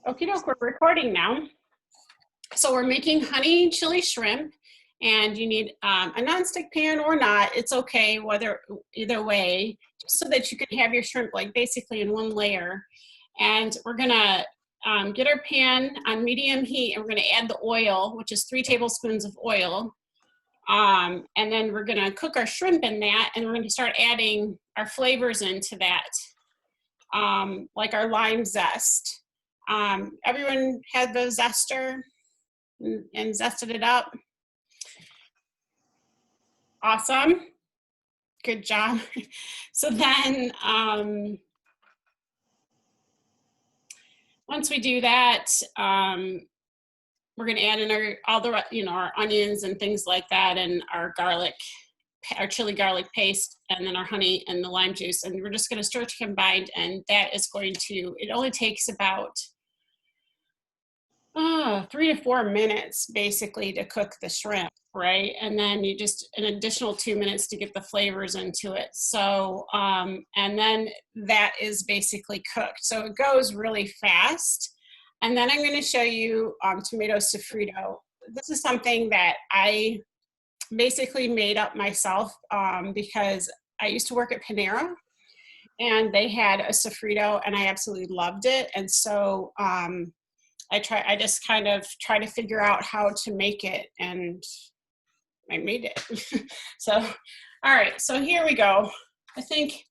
Okie doke, we're recording now. So we're making honey chili shrimp, and you need a nonstick pan or not. It's okay either way, just so that you can have your shrimp like basically in one layer. And we're gonna get our pan on medium heat, and we're gonna add the oil, which is 3 tablespoons of oil. And then we're gonna cook our shrimp in that, and we're gonna start adding our flavors into that, like our lime zest. Everyone had the zester and zested it up? Awesome. Good job. So then once we do that, we're going to add in our onions and things like that, and our garlic, our chili garlic paste, and then our honey and the lime juice, and we're just going to stir it combined. And that is going to, it only takes about 3 to 4 minutes basically to cook the shrimp, right? And then you just an additional 2 minutes to get the flavors into it. So and then that is basically cooked, so it goes really fast. And then I'm going to show you tomato sofrito. This is something that I basically made up myself because I used to work at Panera, and they had a sofrito, and I absolutely loved it. And so I just kind of try to figure out how to make it, and I made it. So, all right, so here we go. I think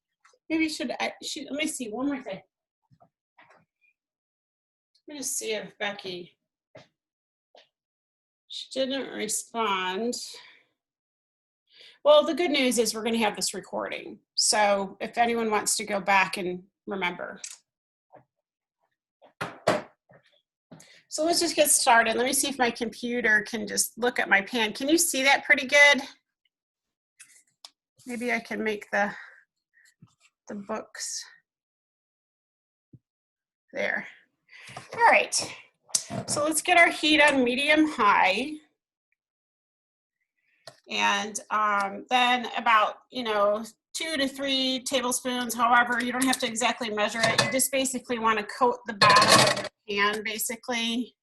maybe let me see one more thing. Let me just see if Becky, she didn't respond. Well, the good news is we're going to have this recording. So if anyone wants to go back and remember. So let's just get started. Let me see if my computer can just look at my pan. Can you see that pretty good? Maybe I can make the books there. All right, so let's get our heat on medium high. And then about, 2 to 3 tablespoons, however, you don't have to exactly measure it. You just basically want to coat the bottom of your pan, basically.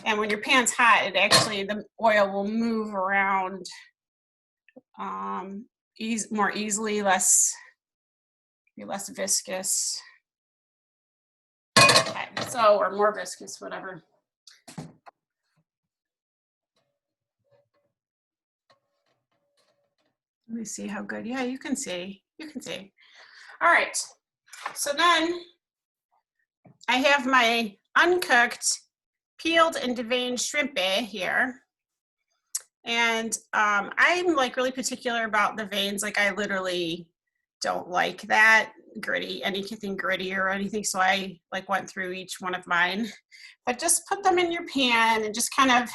And when your pan's hot, the oil will move around more easily, less viscous. Okay, so, or more viscous, whatever. Let me see how good. Yeah, you can see. You can see. All right. So then I have my uncooked, peeled and deveined shrimp here. And I'm like really particular about the veins. Like I literally don't like that anything gritty or anything. So I like went through each one of mine. But just put them in your pan and just kind of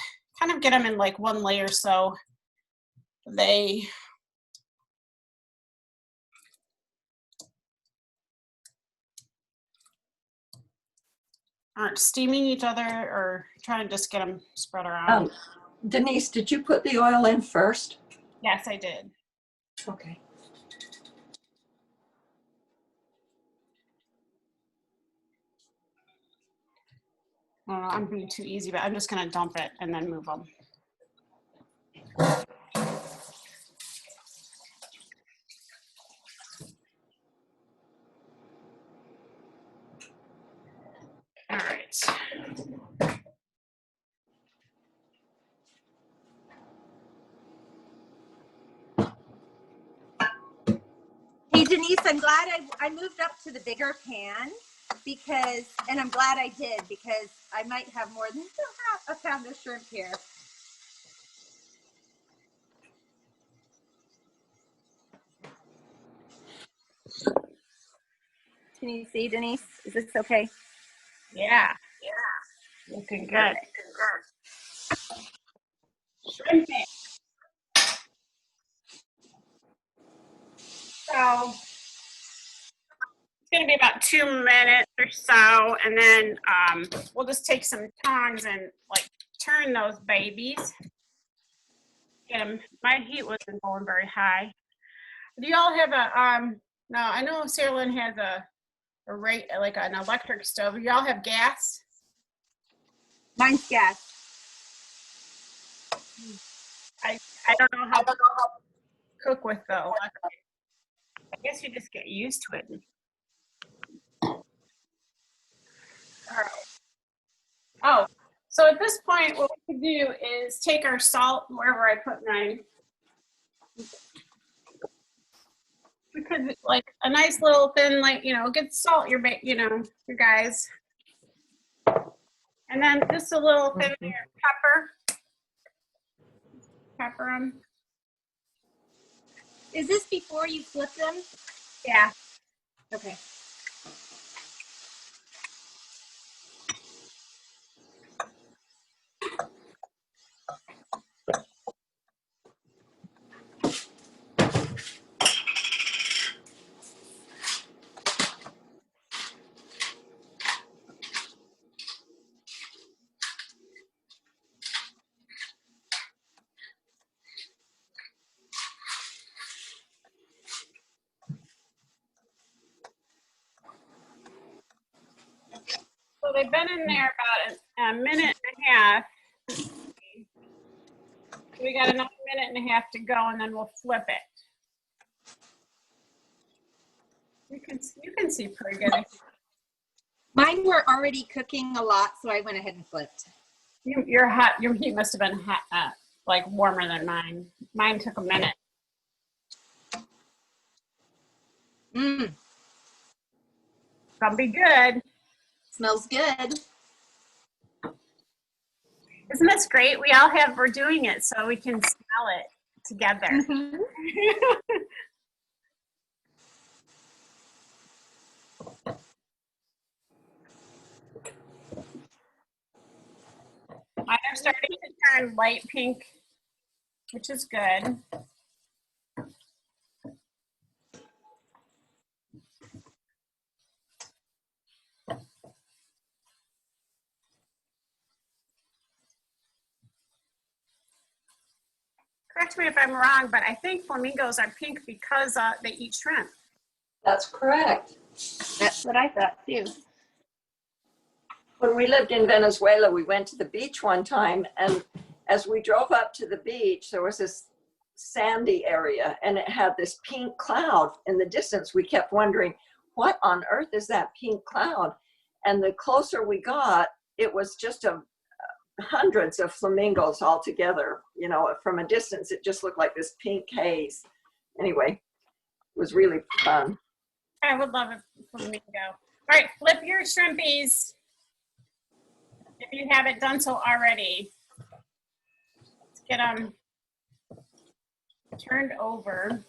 get them in like one layer so they aren't steaming each other or trying to just get them spread around. Denise, did you put the oil in first? Yes, I did. Okay. I don't know, I'm being too easy, but I'm just going to dump it and then move them. All right. Hey Denise, I'm glad I moved up to the bigger pan and I'm glad I did because I might have more than a pound of shrimp here. Can you see, Denise? Is this okay? Yeah. Looking good. Shrimp. So it's going to be about 2 minutes or so, and then we'll just take some tongs and like turn those babies. Get them. My heat wasn't going very high. Do y'all have a no? I know Sarah Lynn has a rate like an electric stove. Y'all have gas? Mine's gas. I don't know how to cook with the electric. I guess you just get used to it. All right. Oh, so at this point, what we could do is take our salt wherever I put mine. We could like a nice little thin, like, you know, get salt your, you know, you guys. And then just a little thin pepper. Pepper them. Is this before you flip them? Yeah. Okay. So they've been in there about a minute and a half. We got another minute and a half to go, and then we'll flip it. You can see pretty good. Mine were already cooking a lot, so I went ahead and flipped. Your heat must have been hot, like warmer than mine. Mine took a minute. Mmm, Gonna be good. smells good. Isn't this great? We're doing it so we can smell it together. Mm-hmm. Mine are starting to turn light pink, which is good. Correct me if I'm wrong, but I think flamingos are pink because they eat shrimp. That's correct. That's what I thought too. When we lived in Venezuela, we went to the beach one time, and as we drove up to the beach, there was this sandy area, and it had this pink cloud in the distance. We kept wondering, what on earth is that pink cloud? And the closer we got, it was just hundreds of flamingos all together. You know, from a distance, it just looked like this pink haze. Anyway, it was really fun. I would love a flamingo. All right, flip your shrimpies. If you haven't done so already, let's get them turned over.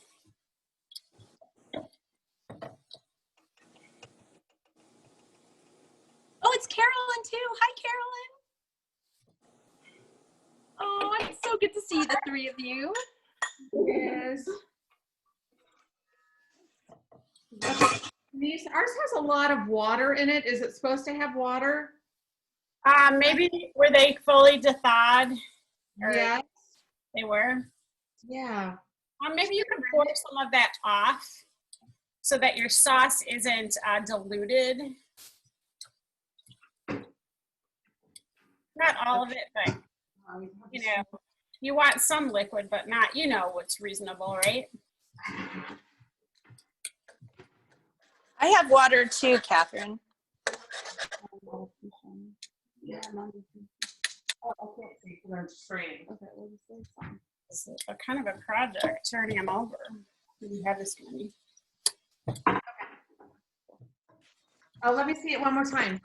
Oh, it's Carolyn too. Hi, Carolyn. Oh, it's so good to see the three of you. Yes. Denise, ours has a lot of water in it. Is it supposed to have water? Maybe were they fully thawed? Yes. They were. Yeah. Maybe you can pour some of that off so that your sauce isn't diluted. Not all of it, but you know, you want some liquid, but not, you know, what's reasonable, right? I have water too, Catherine. Yeah, It's a kind of a project turning them over. You have this many. Oh, let me see it one more time.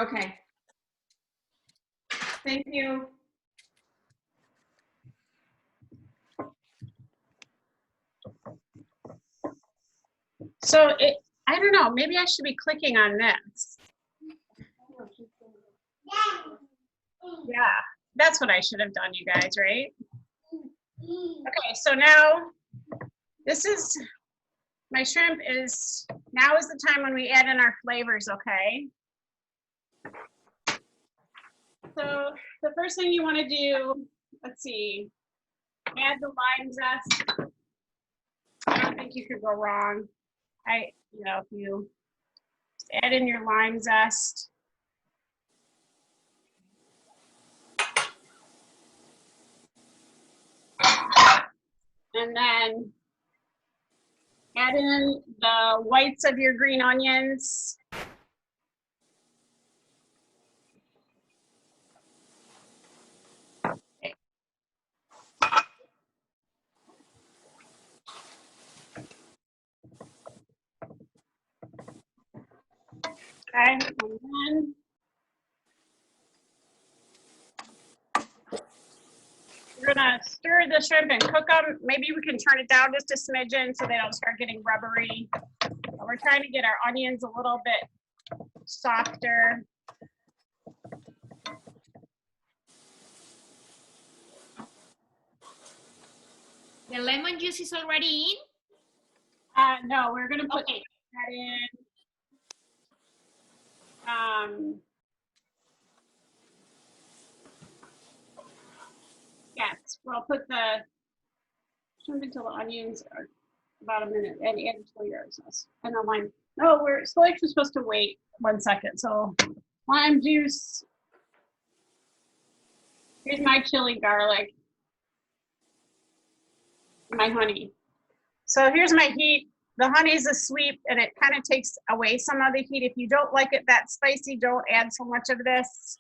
Okay. Thank you. So I don't know, maybe I should be clicking on this. Yeah, that's what I should have done, you guys, right? Okay, so now this is, my shrimp is, now is the time when we add in our flavors, okay? So the first thing you want to do, let's see, add the lime zest. I don't think you could go wrong. If you add in your lime zest. And then add in the whites of your green onions. Okay, and then we're gonna stir the shrimp and cook them. Maybe we can turn it down just a smidgen so they don't start getting rubbery. But we're trying to get our onions a little bit softer. The lemon juice is already in? No, we're gonna put that in. Yes, we'll put the shrimp until the onions are about a minute and add chili sauce and the lime. No, we're still actually supposed to wait 1 second. So lime juice. Here's my chili garlic. My honey. So here's my heat. The honey's a sweet and it kind of takes away some of the heat. If you don't like it that spicy, don't add so much of this.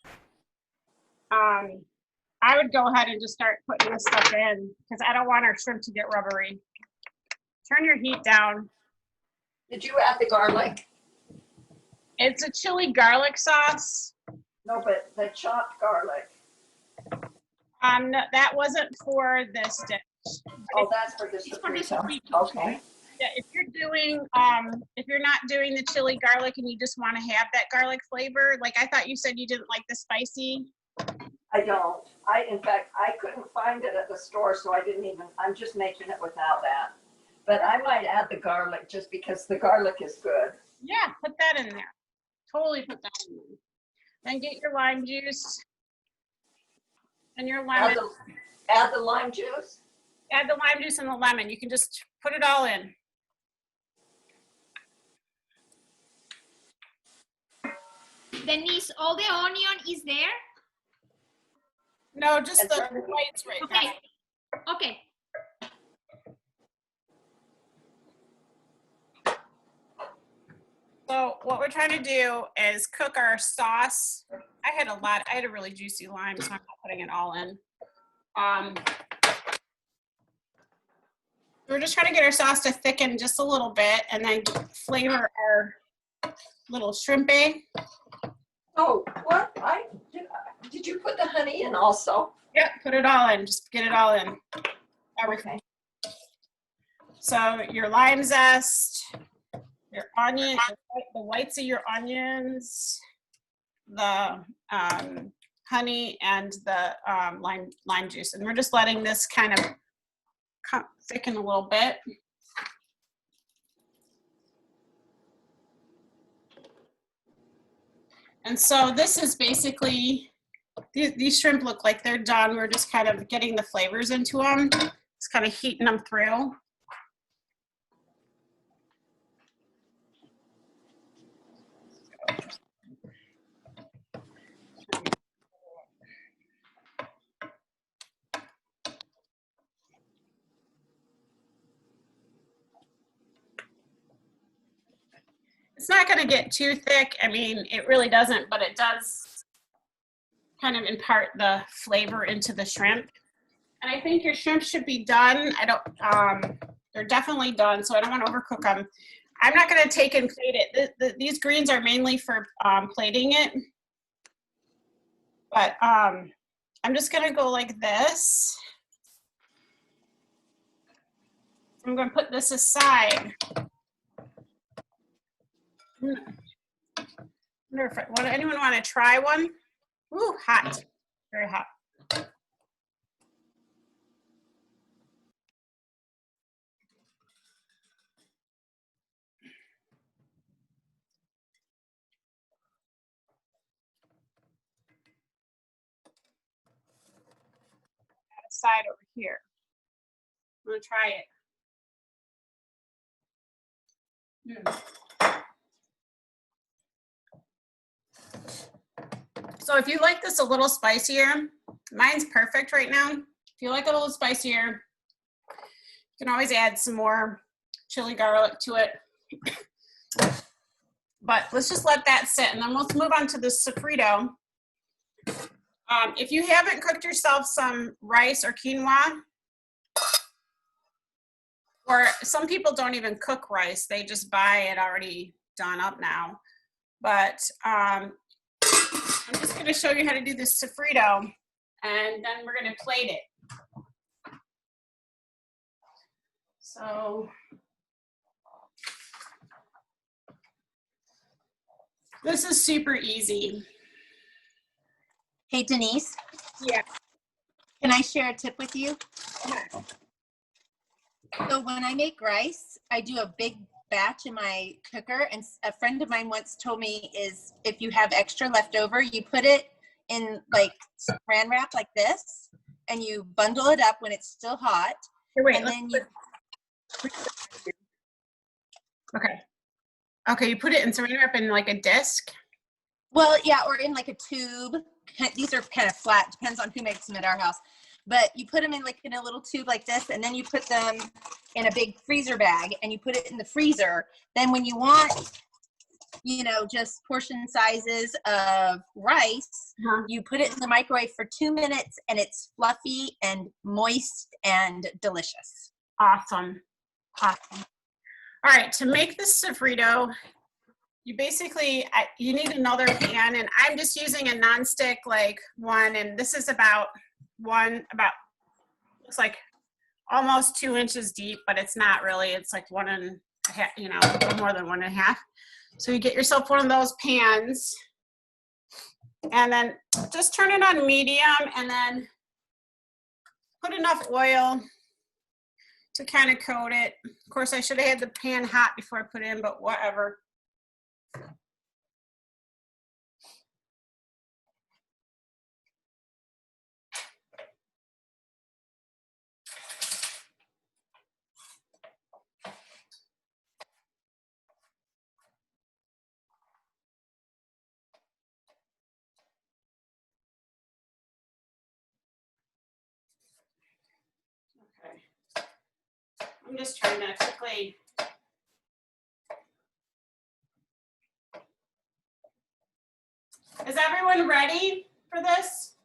I would go ahead and just start putting this stuff in because I don't want our shrimp to get rubbery. Turn your heat down. Did you add the garlic? It's a chili garlic sauce. No, but the chopped garlic. No, that wasn't for this dish. Oh, that's for the sofrito. Okay. Yeah, if you're not doing the chili garlic and you just want to have that garlic flavor, like I thought you said you didn't like the spicy. I don't. In fact, I couldn't find it at the store, so I'm just making it without that. But I might add the garlic just because the garlic is good. Yeah, put that in there. Totally put that in there. Then get your lime juice and your lemon. Add the lime juice? Add the lime juice and the lemon. You can just put it all in. Denise, all the onion is there? No, just the whites right Okay. now. Okay. So what we're trying to do is cook our sauce. I had a really juicy lime, so I'm not putting it all in. We're just trying to get our sauce to thicken just a little bit and then flavor our little shrimpy. Oh, what? Did you put the honey in also? Yep, put it all in. Just get it all in. Everything. Okay. So your lime zest, your onion, the whites of your onions, the honey, and the lime juice. And we're just letting this kind of thicken a little bit. And so this is basically, these shrimp look like they're done. We're just kind of getting the flavors into them. Just kind of heating them through. It's not going to get too thick. I mean, it really doesn't, but it does kind of impart the flavor into the shrimp. And I think your shrimp should be done. They're definitely done, so I don't want to overcook them. I'm not going to take and plate it. These greens are mainly for plating it. But I'm just going to go like this. I'm going to put this aside. Anyone want to try one? Ooh, hot. Very hot. Side over here. I'm gonna try it. So if you like this a little spicier, mine's perfect right now. If you like it a little spicier, you can always add some more chili garlic to it. But let's just let that sit, and then let's move on to the sofrito. If you haven't cooked yourself some rice or quinoa, or some people don't even cook rice, they just buy it already done up now. But I'm just gonna show you how to do this sofrito, and then we're gonna plate it. So this is super easy. Hey, Denise. Yeah. Can I share a tip with you? Yeah. So when I make rice, I do a big batch in my cooker, and a friend of mine once told me is if you have extra left over, you put it in like saran wrap like this, and you bundle it up when it's still hot. Here, wait, and then you Okay, you put it in saran wrap in like a disc. Well, yeah, or in like a tube. These are kind of flat, depends on who makes them at our house. But you put them in like in a little tube like this, and then you put them in a big freezer bag, and you put it in the freezer. Then when you want, you know, just portion sizes of rice, you put it in the microwave for 2 minutes, and it's fluffy and moist and delicious. Awesome. Awesome. All right, to make this sofrito, you basically, you need another pan, and I'm just using a nonstick like one, and this is about looks like almost 2 inches deep, but it's not really, it's like 1.5, you know, a little more than 1.5. So you get yourself one of those pans, and then just turn it on medium, and then put enough oil to kind of coat it. Of course, I should have had the pan hot before I put it in, but whatever. Okay. I'm just trying to quickly. Is everyone ready for this?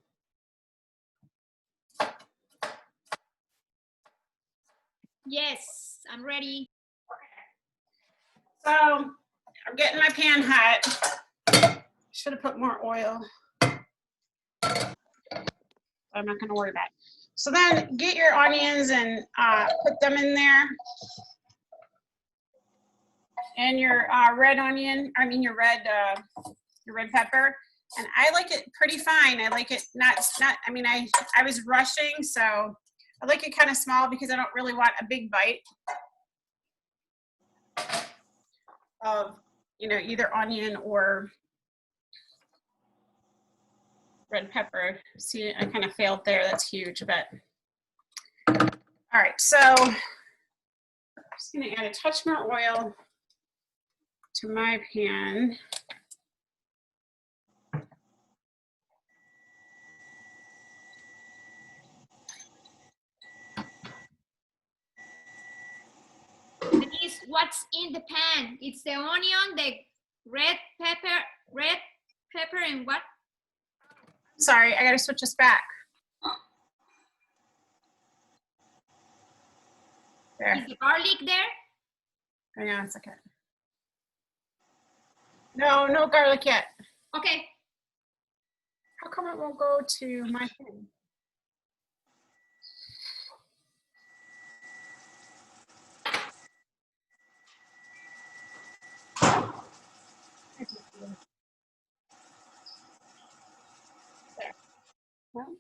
Yes, I'm ready. So I'm getting my pan hot. Should have put more oil. I'm not going to worry about it. So then get your onions and put them in there. And your red onion, I mean your red pepper. And I like it pretty fine. I like it not, I mean, I was rushing, so I like it kind of small because I don't really want a big bite of, you know, either onion or red pepper. See, I kind of failed there. That's huge, but. All right, so I'm just gonna add a touch more oil to my pan. Denise, what's in the pan? It's the onion, the red pepper, and what? Sorry, I gotta switch this back. There. Is the garlic there? Hang on a second. No, no garlic yet. Okay. How come it won't go to my thing? There. Well.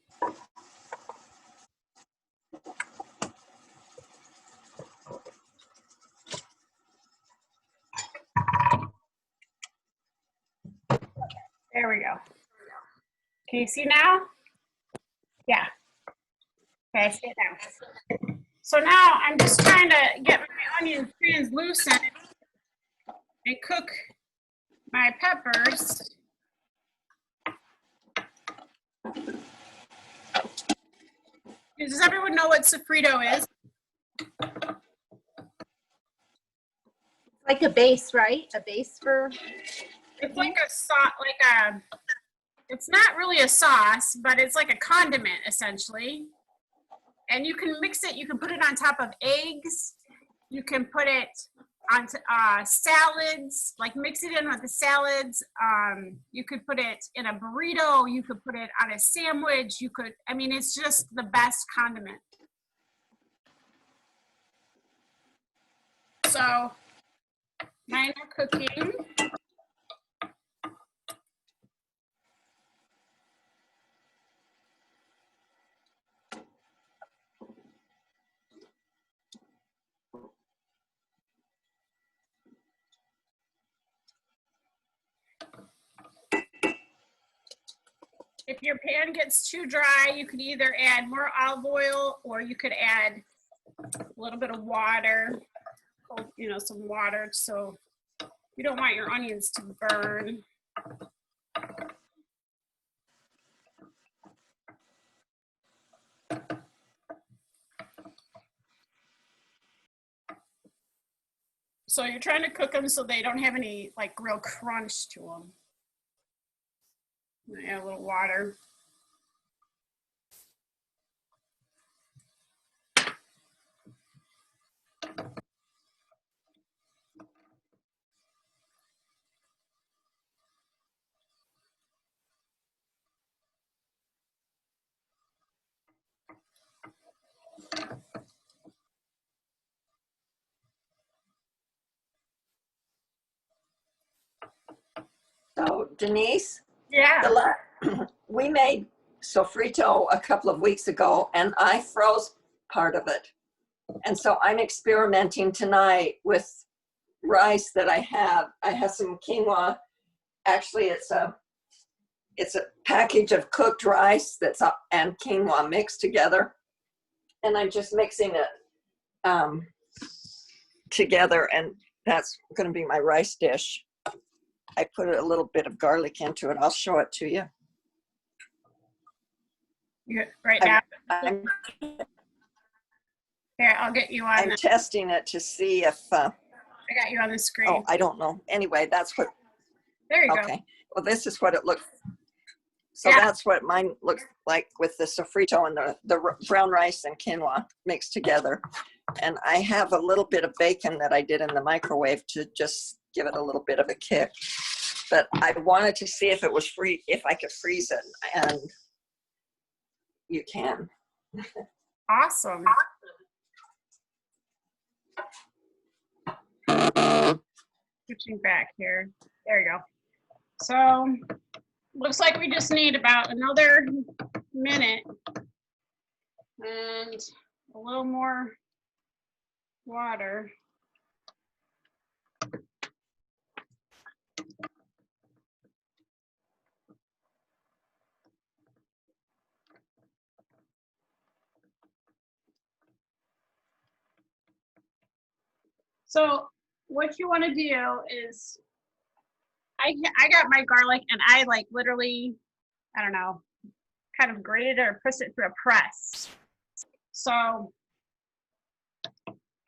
There we go. Can you see now? Yeah. Okay, I see it now. So now I'm just trying to get my onion translucent. and cook my peppers. Does everyone know what sofrito is? Like a base, right? A base for. It's like a sauce, it's not really a sauce, but it's like a condiment essentially. And you can mix it, you can put it on top of eggs. You can put it on salads, like mix it in with the salads. You could put it in a burrito. You could put it on a sandwich. I mean, it's just the best condiment. So mine are cooking. If your pan gets too dry, you could either add more olive oil or you could add a little bit of water, you know, some water, so you don't want your onions to burn. So you're trying to cook them so they don't have any like real crunch to them. Add a little water. So Denise, Yeah. we made sofrito a couple of weeks ago and I froze part of it. And so I'm experimenting tonight with rice that I have. I have some quinoa. Actually, it's a package of cooked rice and quinoa mixed together. And I'm just mixing it together, and that's going to be my rice dish. I put a little bit of garlic into it. I'll show it to you. Right now. I'm Here, I'll get you on. I'm testing it to see if. I got you on the screen. Oh, I don't know. Anyway, that's what. There you Okay. Well, this is what it looks. So Yeah. that's what mine looks like with the sofrito and the brown rice and quinoa mixed together. And I have a little bit of bacon that I did in the microwave to just give it a little bit of a kick. But I wanted to see if it was if I could freeze it, and you can. Awesome. Switching back here. There you go. So looks like we just need about another minute and a little more water. So what you want to do is, I got my garlic and I like literally, I don't know, kind of grated or pressed it through a press. So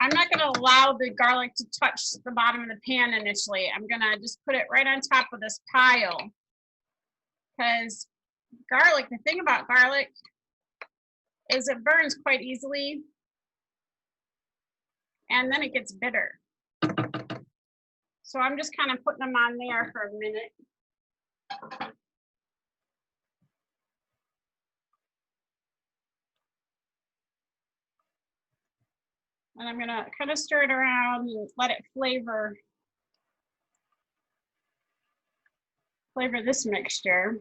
I'm not going to allow the garlic to touch the bottom of the pan initially. I'm going to just put it right on top of this pile. Because garlic, the thing about garlic is it burns quite easily. And then it gets bitter. So I'm just kind of putting them on there for a minute. And I'm gonna kind of stir it around and let it flavor this mixture.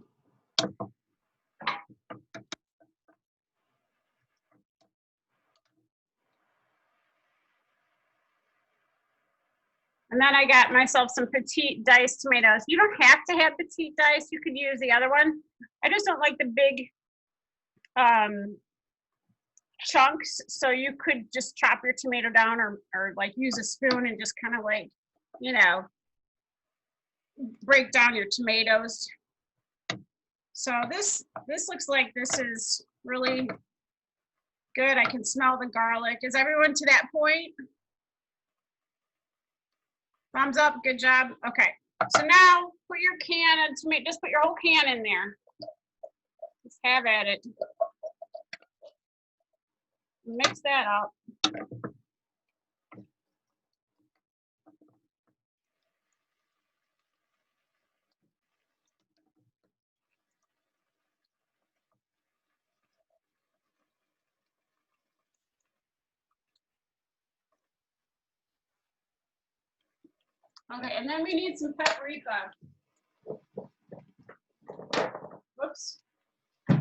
And then I got myself some petite diced tomatoes. You don't have to have petite diced, you could use the other one. I just don't like the big chunks, so you could just chop your tomato down or like use a spoon and just kind of like, you know, break down your tomatoes. So this looks like this is really good. I can smell the garlic. Is everyone to that point? Thumbs up, good job. Okay, so now put your can of tomato, just put your whole can in there. Just have at it. Mix that up. Okay, and then we need some paprika. Whoops. I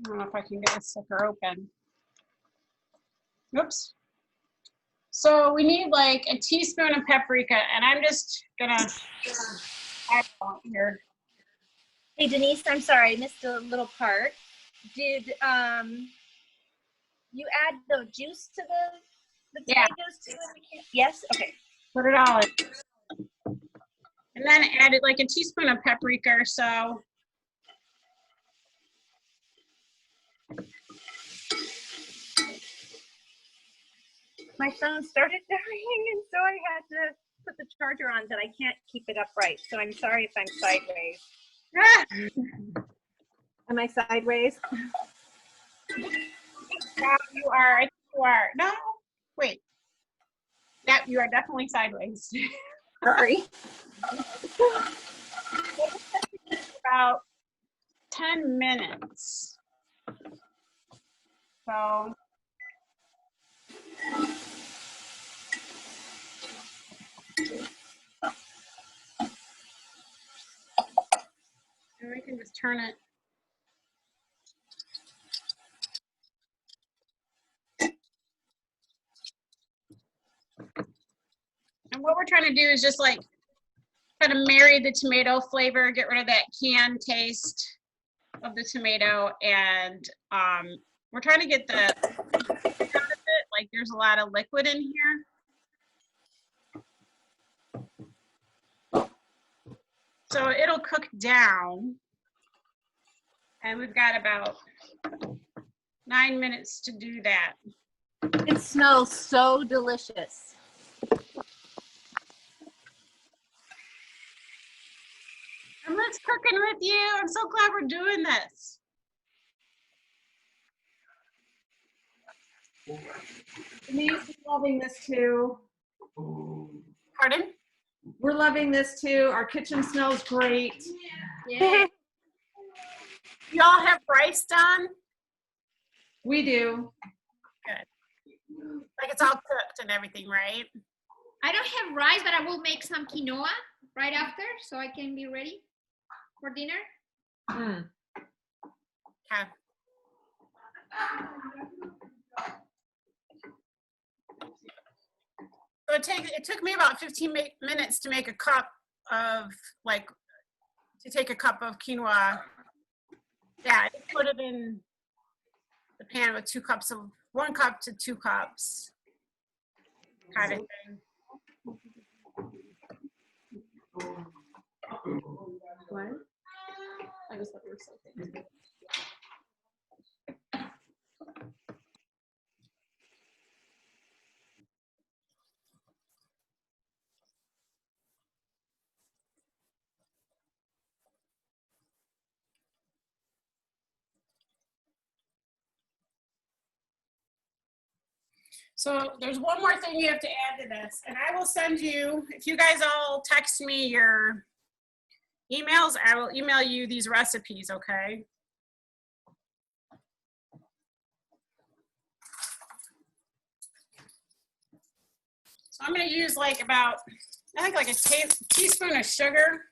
don't know if I can get this sucker open. Oops. So we need like a teaspoon of paprika, and I'm just gonna add it here. Hey Denise, I'm sorry, I missed a little part. Did you add the juice to the Yeah. tomatoes too? Yes. Okay. Put it all in. And then add it like a teaspoon of paprika or so. My phone started dying, and so I had to put the charger on, but I can't keep it upright. So I'm sorry if I'm sideways. Ah! Am I sideways? Yeah, you are. I think you are. No, wait. Yeah, you are definitely sideways. Sorry. About 10 minutes. So. And we can just turn it. And what we're trying to do is just like kind of marry the tomato flavor, get rid of that canned taste of the tomato, and we're trying to get the out of it. Like there's a lot of liquid in here. So it'll cook down, and we've got about 9 minutes to do that. It smells so delicious. And let's cooking with you. I'm so glad we're doing this. Denise is loving this too. Pardon? We're loving this too. Our kitchen smells great. Yeah. Y'all have rice done? We do. Like it's all cooked and everything, right? I don't have rice, but I will make some quinoa right after, so I can be ready for dinner. Mm. Okay. So it took me about 15 minutes to make a cup of take a cup of quinoa. Yeah, I put it in the pan with 1 cup to 2 cups kind of thing. What? I just thought we were so fancy. So there's one more thing you have to add to this, and I will send you, if you guys all text me your emails, I will email you these recipes, okay? So I'm gonna use like about, I think like a teaspoon of sugar.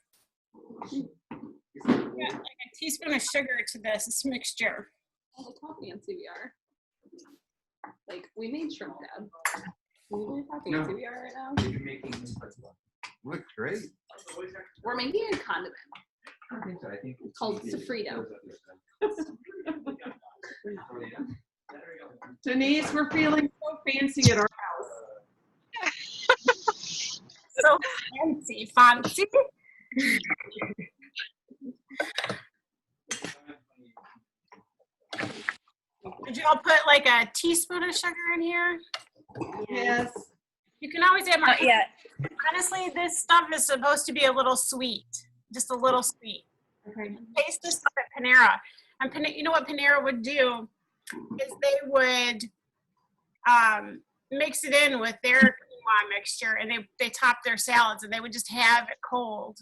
Yeah, like a teaspoon of sugar to this mixture. Oh, look how fancy we are. Like, we made shrimp dad. Can you believe how fancy we are right now? You're making this looks great. We're making a condiment. I think so. I think It's called Sofrito. Denise, we're feeling so fancy at our house. So fancy. Did y'all put like a teaspoon of sugar in here? Yes. You can always add more. Not yet. Honestly, this stuff is supposed to be a little sweet, just a little sweet. Okay. Taste this stuff at Panera. And you know what Panera would do is they would mix it in with their quinoa mixture, and they top their salads, and they would just have it cold.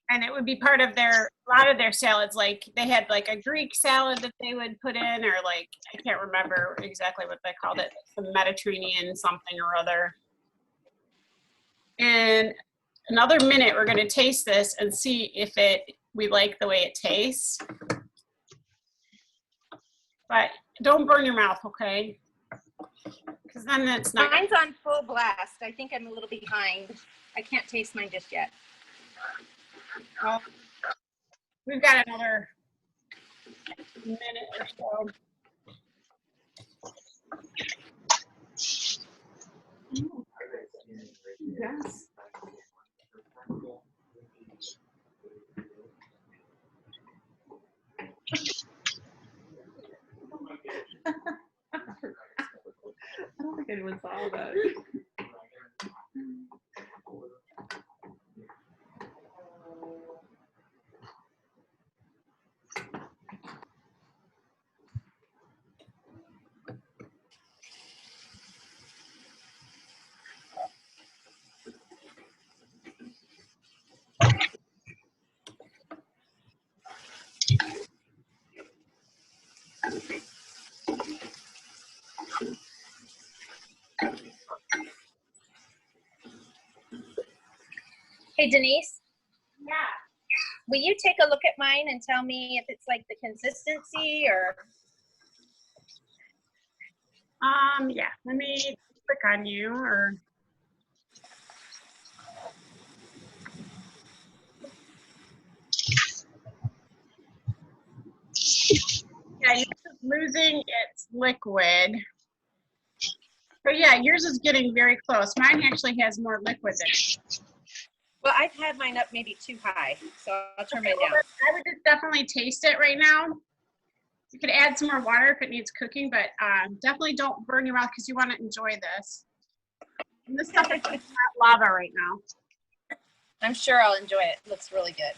And it would be part of a lot of their salads. Like they had like a Greek salad that they would put in, or like, I can't remember exactly what they called it, some Mediterranean something or other. In another minute, we're gonna taste this and see if we like the way it tastes. But don't burn your mouth, okay? Because then it's not. Mine's on full blast. I think I'm a little behind. I can't taste mine just yet. Well, we've got another minute or so. Yes. I don't think anyone saw that. Hey, Denise, Yeah. will you take a look at mine and tell me if it's like the consistency or? Yeah. Let me click on you, or. Yeah, yours is losing its liquid. So yeah, yours is getting very close. Mine actually has more liquid than it. Well, I've had mine up maybe too high, so I'll turn mine down. I would just definitely taste it right now. You could add some more water if it needs cooking, but definitely don't burn your mouth because you want to enjoy this. And this stuff is hot lava right now. I'm sure I'll enjoy it. It looks really good.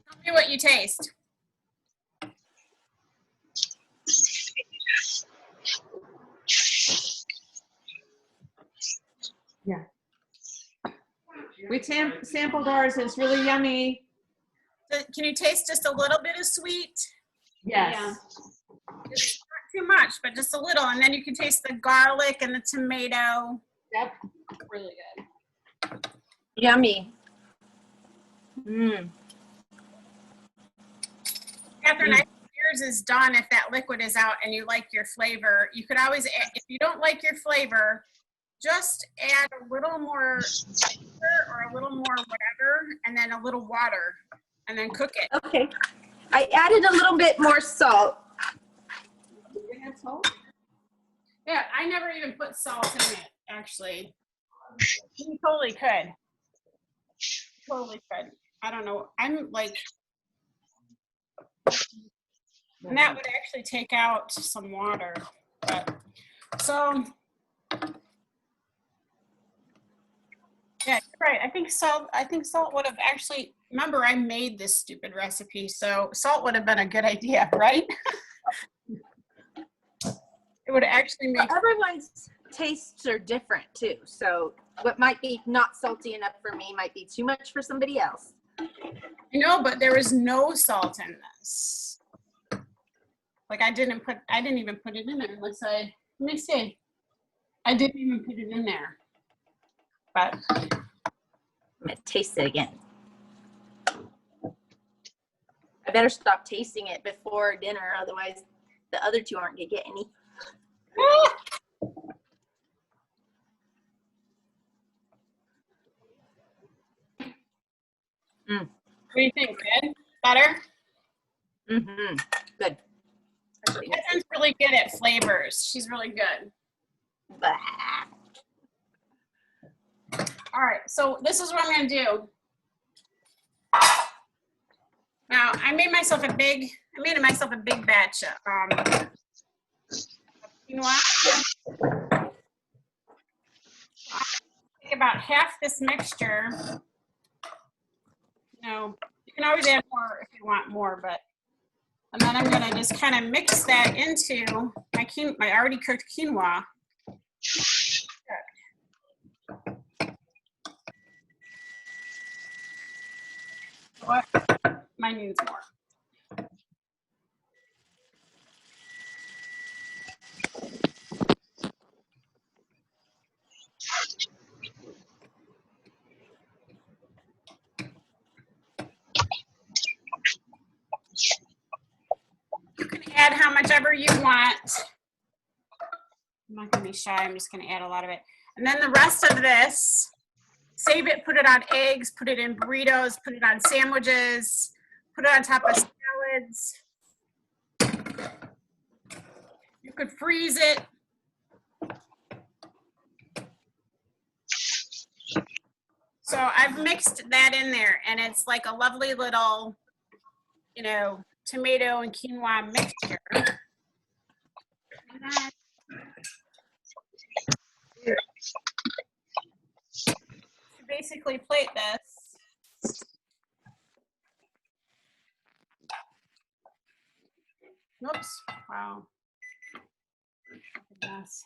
Tell me what you taste. Yeah. We sampled ours. It's really yummy. Can you taste just a little bit of sweet? Yes. Yeah. It's not too much, but just a little. And then you can taste the garlic and the tomato. Yep. Really good. Yummy. Mmm. Catherine, I think yours is done if that liquid is out and you like your flavor. You could always add, if you don't like your flavor, just add a little more sugar or a little more whatever, and then a little water, and then cook it. Okay. I added a little bit more salt. You had salt? Yeah, I never even put salt in it, actually. You totally could. Totally could. I don't know. I'm like, and that would actually take out some water. But so, yeah, you're right. I think salt would have actually, remember I made this stupid recipe, so salt would have been a good idea, right? It would actually make. Everyone's tastes are different too. So what might be not salty enough for me might be too much for somebody else. No, but there is no salt in this. Like I didn't even put it in there unless let me see. I didn't even put it in there. But I'm gonna taste it again. I better stop tasting it before dinner, otherwise the other two aren't gonna get any. What do you think? Good? Better? Mm-hmm. Good. Catherine's really good at flavors. She's really good. Bah. All right, so this is what I'm gonna do. Now, I made myself a big batch of quinoa. Take about half this mixture. You know, you can always add more if you want more, but, and then I'm gonna just kind of mix that into my already cooked quinoa. What? Mine needs more. You can add how much ever you want. I'm not gonna be shy, I'm just gonna add a lot of it. And then the rest of this, save it, put it on eggs, put it in burritos, put it on sandwiches, put it on top of salads. You could freeze it. So I've mixed that in there, and it's like a lovely little, you know, tomato and quinoa mixture. To basically plate this. Oops, wow. Yes.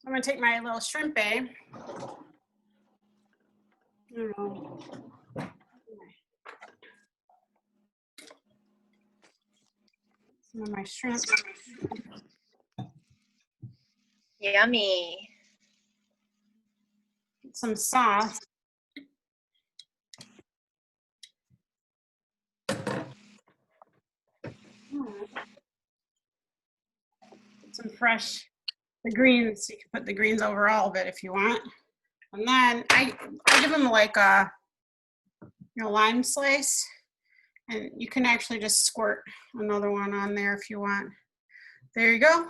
I'm gonna take my little shrimp, some of my shrimp. Yummy. Some sauce. Some the greens. You can put the greens over all of it if you want. And then I give them like a lime slice, and you can actually just squirt another one on there if you want. There you go.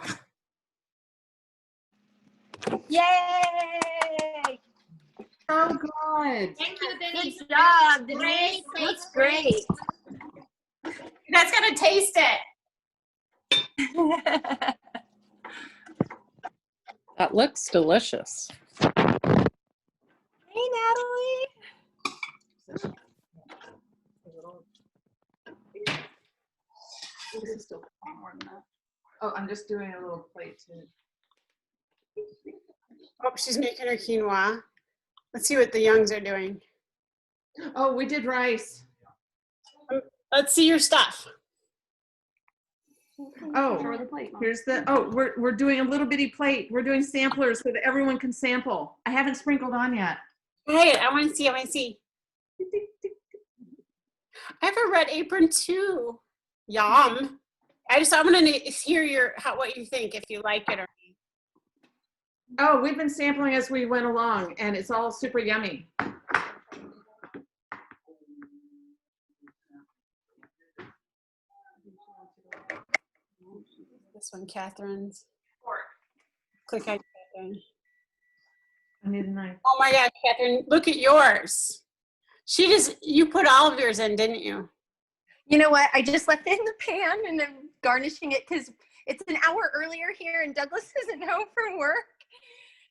Yay! So good. Thank you, Denise. Good job, Denise. Great, Looks great. great. You guys gotta taste it. That looks delicious. Hey, Natalie. This is still more than that. Oh, I'm just doing a little plate too. Oh, she's making her quinoa. Let's see what the youngs are doing. Oh, we did rice. Let's see your stuff. Oh, Oh, the plate. here's the, oh, we're doing a little bitty plate. We're doing samplers so that everyone can sample. I haven't sprinkled on yet. Hey, I want to see. I have a red apron too. Yum. I'm gonna hear what you think, if you like it or not. Oh, we've been sampling as we went along and it's all super yummy. This one, Catherine's. Click on Catherine. I need a knife. Oh my God, Catherine, look at yours. You put all of yours in, didn't you? You know what? I just left it in the pan and I'm garnishing it because it's an hour earlier here and Douglas isn't home from work.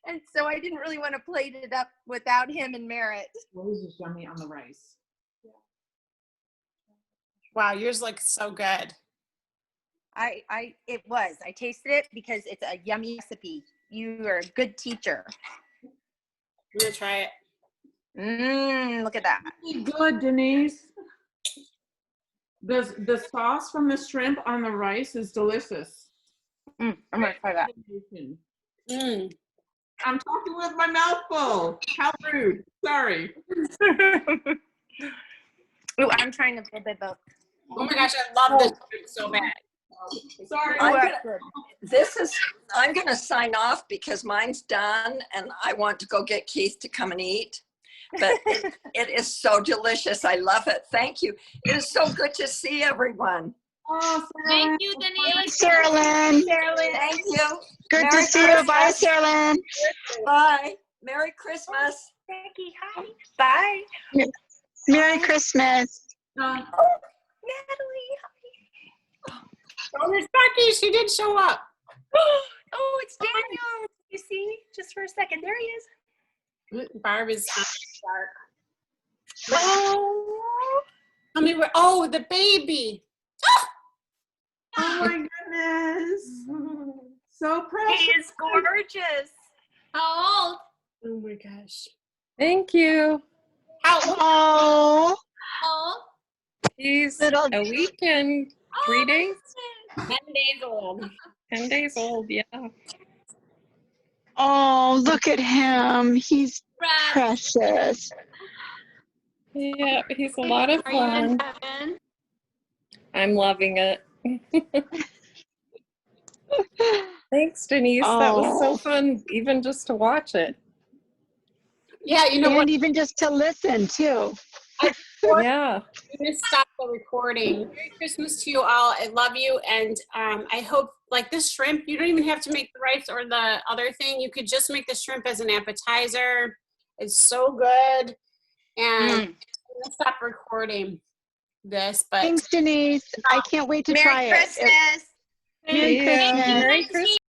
And so I didn't really want to plate it up without him and Merritt. What is this yummy on the rice? Wow, yours looks so good. It was. I tasted it because it's a yummy recipe. You are a good teacher. I'm gonna try it. Look at that. Good, Denise. The sauce from the shrimp on the rice is delicious. I'm gonna try that. Mm. I'm talking with my mouth full. How rude. Sorry. Ooh, I'm trying to flip it both. Oh my gosh, I love this shrimp so bad. Sorry. I'm Ooh, gonna- that's good. I'm going to sign off because mine's done and I want to go get Keith to come and eat. But it is so delicious. I love it. Thank you. It is so good to see everyone. Oh, Thank you, Denise. Sarah Lynn. Thank you. Good to Merry see you. Bye, Christmas. Sarah Lynn. Bye. Merry Christmas. Becky, hi. Bye. Merry Christmas. Natalie, Oh, there's Becky. She did show up. oh, it's Daniel. You see? Just for a second. There he is. Barb is dark. Oh, Tell me where. Oh, the baby. Oh my goodness. So he precious. is gorgeous. How old? Oh my gosh. Thank you. How old? Oh, How old? He's little. a week and 3 days, 10 days old. 10 days old. Yeah. Oh, look at him. He's Brad, precious. Yeah, he's a lot of are you in fun. heaven? I'm loving it. Thanks, Denise. That was so Oh, fun, even just to watch it. Yeah, you know what? and even just to listen too. Yeah. I'm gonna stop the recording. Merry Christmas to you all. I love you, and I hope like this shrimp. You don't even have to make the rice or the other thing. You could just make the shrimp as an appetizer. It's so good. And I'm gonna stop recording this, but Thanks, Denise. I can't wait to try Merry it. Christmas. Merry Yeah, Christmas. Merry Christmas.